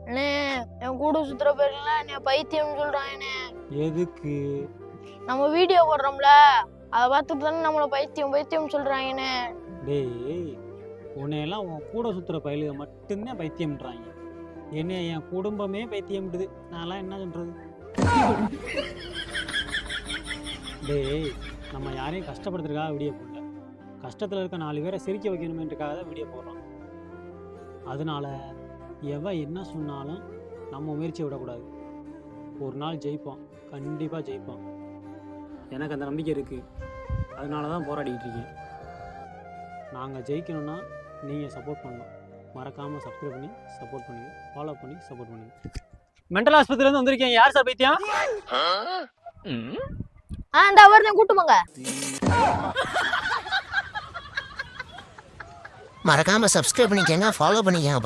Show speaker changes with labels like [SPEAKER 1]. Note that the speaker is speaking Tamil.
[SPEAKER 1] அண்ணே என் கூட சுத்துற பேர்லாம் என்ன பைத்தியம் சொல்றாங்கண்ணே.
[SPEAKER 2] எதுக்கு?
[SPEAKER 1] நம்ம வீடியோ போடுறோம்ல, அதை பார்த்துட்டு தானே நம்மள பைத்தியம் பைத்தியம் சொல்றாங்கண்ணே.
[SPEAKER 2] டேய், உன்னையெல்லாம் உன் கூட சுற்றுற பயிலுக மட்டும்தான் பைத்தியம்ன்றாங்க. என்ன என் குடும்பமே பைத்தியம்டுது. நான்லாம் என்ன சொல்றது? டேய், நம்ம யாரையும் கஷ்டப்படுத்துறதுக்காக வீடியோ போடல. கஷ்டத்தில் இருக்க 4 பேரை சிரிக்க வைக்கணுமென்றக்காக தான் வீடியோ போடுறோம். அதனால என்ன சொன்னாலும் நம்ம முயற்சியை விடக்கூடாது. ஒரு நாள் ஜெயிப்போம், கண்டிப்பாக ஜெயிப்போம். எனக்கு அந்த நம்பிக்கை இருக்குது. அதனால தான் போராடிக்கிட்டு இருக்கேன். நாங்கள் ஜெயிக்கணும்னா நீங்கள் சப்போர்ட் பண்ணணும். மறக்காமல் சப்ஸ்கிரைப் பண்ணி சப்போர்ட் பண்ணுங்கள், ஃபாலோ பண்ணி சப்போர்ட் பண்ணுங்கள். மென்டல் ஆஸ்பத்திரியிலேருந்து வந்திருக்கேன். யார் சார் பைத்தியம்?
[SPEAKER 1] இந்த அவர் தான் கூட்டுமாங்க.
[SPEAKER 3] மறக்காம சப்ஸ்கிரைப் பண்ணிக்கங்க, ஃபாலோ பண்ணிக்கங்க.